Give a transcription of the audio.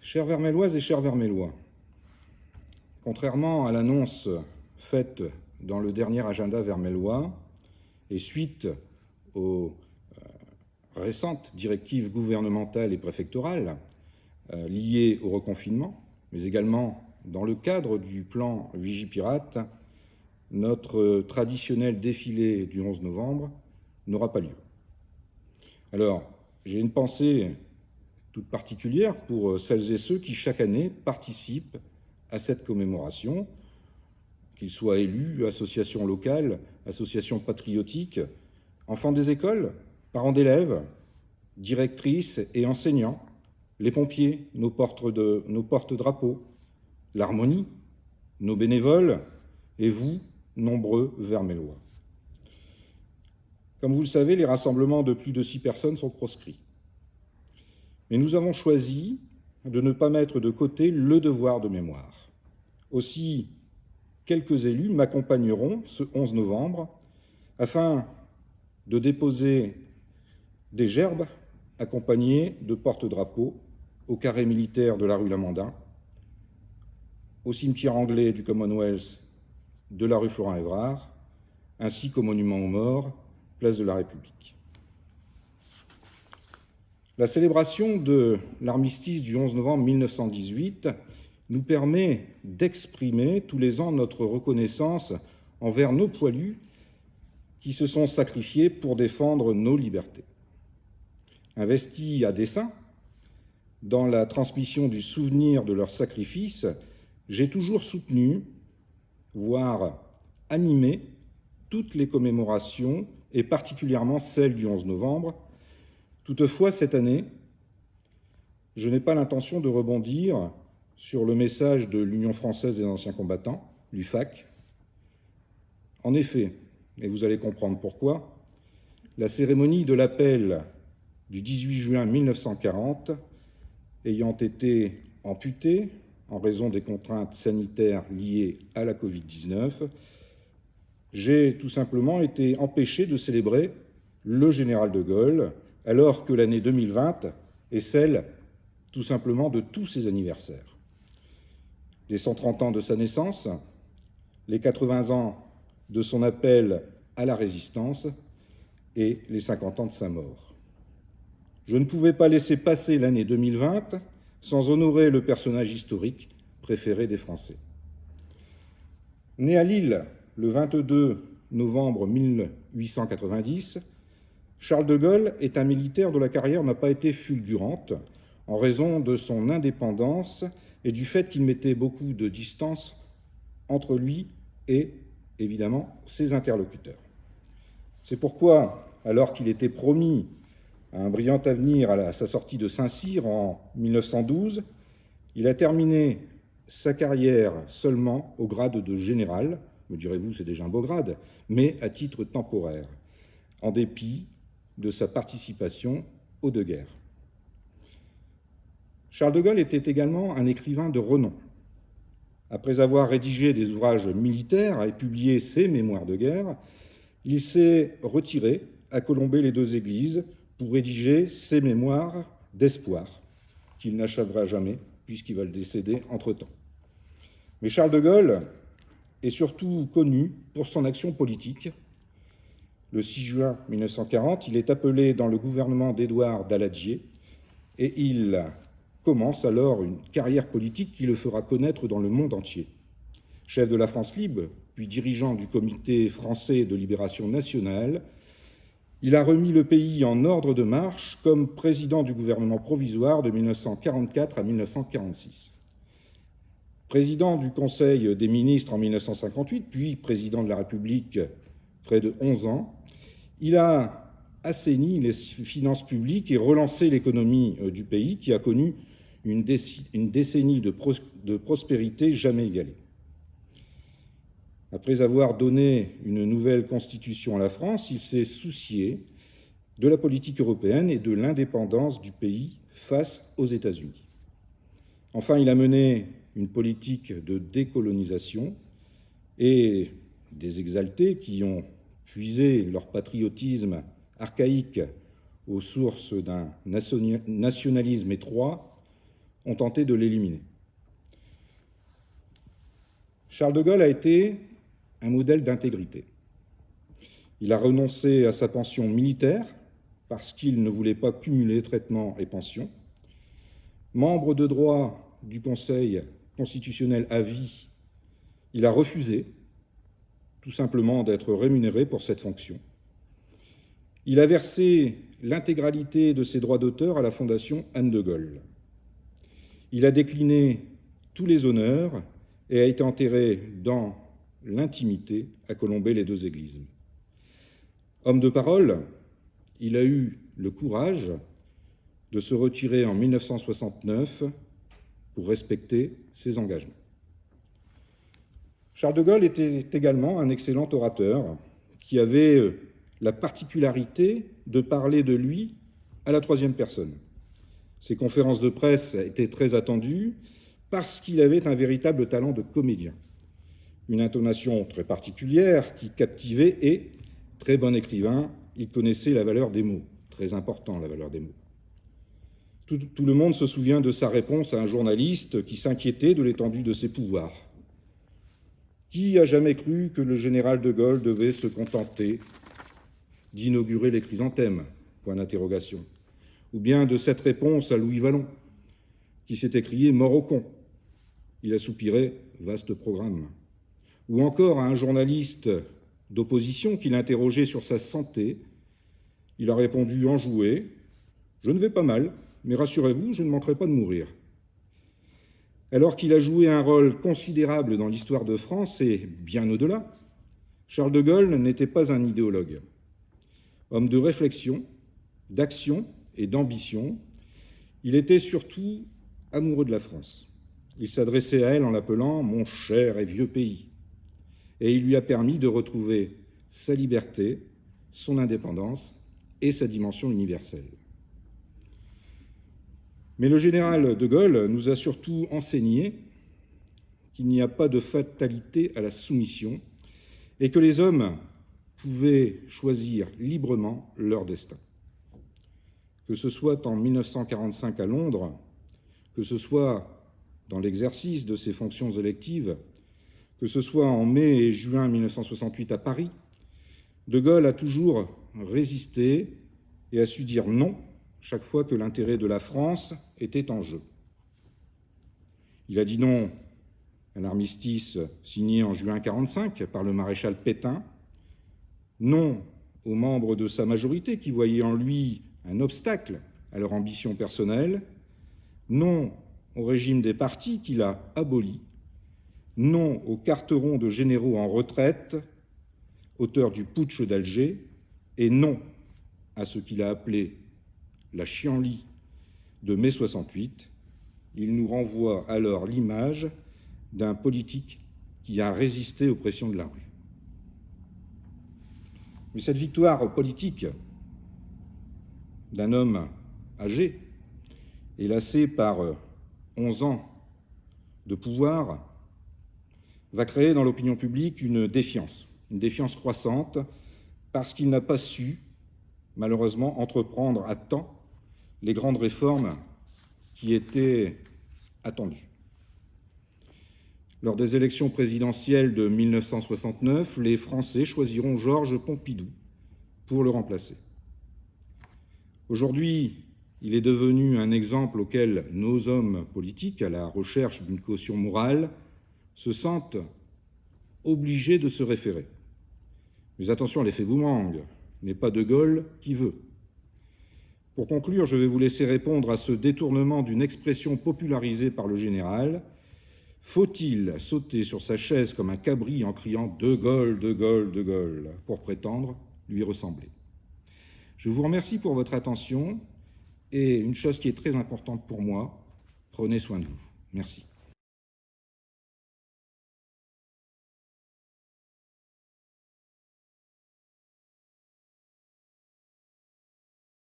Chères Vermelloises et chers Vermellois, contrairement à l'annonce faite dans le dernier agenda vermellois et suite aux récentes directives gouvernementales et préfectorales liées au reconfinement, mais également dans le cadre du plan Vigipirate, notre traditionnel défilé du 11 novembre n'aura pas lieu. Alors, j'ai une pensée toute particulière pour celles et ceux qui, chaque année, participent à cette commémoration, qu'ils soient élus, associations locales, associations patriotiques, enfants des écoles, parents d'élèves, directrices et enseignants, les pompiers, nos porte-drapeaux, l'harmonie, nos bénévoles, et vous, nombreux Vermellois. Comme vous le savez, les rassemblements de plus de 6 personnes sont proscrits. Mais nous avons choisi de ne pas mettre de côté le devoir de mémoire. Aussi, quelques élus m'accompagneront ce 11 novembre afin de déposer des gerbes accompagnés de porte-drapeaux au carré militaire de la rue Lamandin, au cimetière anglais du Commonwealth de la rue Florent-Évrard, ainsi qu'au monument aux morts, place de la République. La célébration de l'armistice du 11 novembre 1918 nous permet d'exprimer tous les ans notre reconnaissance envers nos poilus qui se sont sacrifiés pour défendre nos libertés. Investis à dessein dans la transmission du souvenir de leur sacrifice, j'ai toujours soutenu, voire animé, toutes les commémorations, et particulièrement celle du 11 novembre. Toutefois, cette année, je n'ai pas l'intention de rebondir sur le message de l'Union française des anciens combattants, l'UFAC. En effet, et vous allez comprendre pourquoi, la cérémonie de l'appel du 18 juin 1940 ayant été amputée en raison des contraintes sanitaires liées à la Covid-19, j'ai tout simplement été empêché de célébrer le général de Gaulle, alors que l'année 2020 est celle, tout simplement, de tous ses anniversaires. Les 130 ans de sa naissance, les 80 ans de son appel à la résistance et les 50 ans de sa mort. Je ne pouvais pas laisser passer l'année 2020 sans honorer le personnage historique préféré des Français. Né à Lille le 22 novembre 1890, Charles de Gaulle est un militaire dont la carrière n'a pas été fulgurante en raison de son indépendance et du fait qu'il mettait beaucoup de distance entre lui et, évidemment, ses interlocuteurs. C'est pourquoi, alors qu'il était promis à un brillant avenir à sa sortie de Saint-Cyr en 1912, il a terminé sa carrière seulement au grade de général, me direz-vous, c'est déjà un beau grade, mais à titre temporaire, en dépit de sa participation aux deux guerres. Charles de Gaulle était également un écrivain de renom. Après avoir rédigé des ouvrages militaires et publié ses mémoires de guerre, il s'est retiré à Colombey-les-Deux-Églises pour rédiger ses mémoires d'espoir, qu'il n'achèvera jamais puisqu'il va le décéder entre-temps. Mais Charles de Gaulle est surtout connu pour son action politique. Le 6 juin 1940, il est appelé dans le gouvernement d'Édouard Daladier et il commence alors une carrière politique qui le fera connaître dans le monde entier. Chef de la France libre, puis dirigeant du Comité français de libération nationale, il a remis le pays en ordre de marche comme président du gouvernement provisoire de 1944 à 1946. Président du Conseil des ministres en 1958, puis président de la République près de 11 ans, il a assaini les finances publiques et relancé l'économie du pays qui a connu une décennie de prospérité jamais égalée. Après avoir donné une nouvelle constitution à la France, il s'est soucié de la politique européenne et de l'indépendance du pays face aux États-Unis. Enfin, il a mené une politique de décolonisation et des exaltés qui ont puisé leur patriotisme archaïque aux sources d'un nationalisme étroit ont tenté de l'éliminer. Charles de Gaulle a été un modèle d'intégrité. Il a renoncé à sa pension militaire parce qu'il ne voulait pas cumuler traitement et pension. Membre de droit du Conseil constitutionnel à vie, il a refusé tout simplement d'être rémunéré pour cette fonction. Il a versé l'intégralité de ses droits d'auteur à la Fondation Anne de Gaulle. Il a décliné tous les honneurs et a été enterré dans l'intimité à Colombey-les-Deux-Églises. Homme de parole, il a eu le courage de se retirer en 1969 pour respecter ses engagements. Charles de Gaulle était également un excellent orateur qui avait la particularité de parler de lui à la troisième personne. Ses conférences de presse étaient très attendues parce qu'il avait un véritable talent de comédien. Une intonation très particulière qui captivait et, très bon écrivain, il connaissait la valeur des mots, très important la valeur des mots. Tout le monde se souvient de sa réponse à un journaliste qui s'inquiétait de l'étendue de ses pouvoirs. Qui a jamais cru que le général de Gaulle devait se contenter d'inaugurer les chrysanthèmes ? Point d'interrogation. Ou bien de cette réponse à Louis Vallon, qui s'est écrié « mort au con ». Il a soupiré « vaste programme ». Ou encore à un journaliste d'opposition qui l'interrogeait sur sa santé, il a répondu enjoué « je ne vais pas mal, mais rassurez-vous, je ne manquerai pas de mourir ». Alors qu'il a joué un rôle considérable dans l'histoire de France et bien au-delà, Charles de Gaulle n'était pas un idéologue. Homme de réflexion, d'action et d'ambition, il était surtout amoureux de la France. Il s'adressait à elle en l'appelant « mon cher et vieux pays ». Et il lui a permis de retrouver sa liberté, son indépendance et sa dimension universelle. Mais le général de Gaulle nous a surtout enseigné qu'il n'y a pas de fatalité à la soumission et que les hommes pouvaient choisir librement leur destin. Que ce soit en 1945 à Londres, que ce soit dans l'exercice de ses fonctions électives, que ce soit en mai et juin 1968 à Paris, de Gaulle a toujours résisté et a su dire non chaque fois que l'intérêt de la France était en jeu. Il a dit non à l'armistice signé en juin 1945 par le maréchal Pétain, non aux membres de sa majorité qui voyaient en lui un obstacle à leur ambition personnelle, non au régime des partis qu'il a aboli, non aux carterons de généraux en retraite, auteurs du putsch d'Alger, et non à ce qu'il a appelé la chienlit de mai 68, il nous renvoie alors l'image d'un politique qui a résisté aux pressions de la rue. Mais cette victoire politique d'un homme âgé et lassé par 11 ans de pouvoir va créer dans l'opinion publique une défiance croissante parce qu'il n'a pas su, malheureusement, entreprendre à temps les grandes réformes qui étaient attendues. Lors des élections présidentielles de 1969, les Français choisiront Georges Pompidou pour le remplacer. Aujourd'hui, il est devenu un exemple auquel nos hommes politiques, à la recherche d'une caution morale, se sentent obligés de se référer. Mais attention à l'effet boomerang, n'est pas de Gaulle qui veut. Pour conclure, je vais vous laisser répondre à ce détournement d'une expression popularisée par le général. Faut-il sauter sur sa chaise comme un cabri en criant « De Gaulle, de Gaulle, de Gaulle » pour prétendre lui ressembler? Je vous remercie pour votre attention et une chose qui est très importante pour moi, prenez soin de vous. Merci.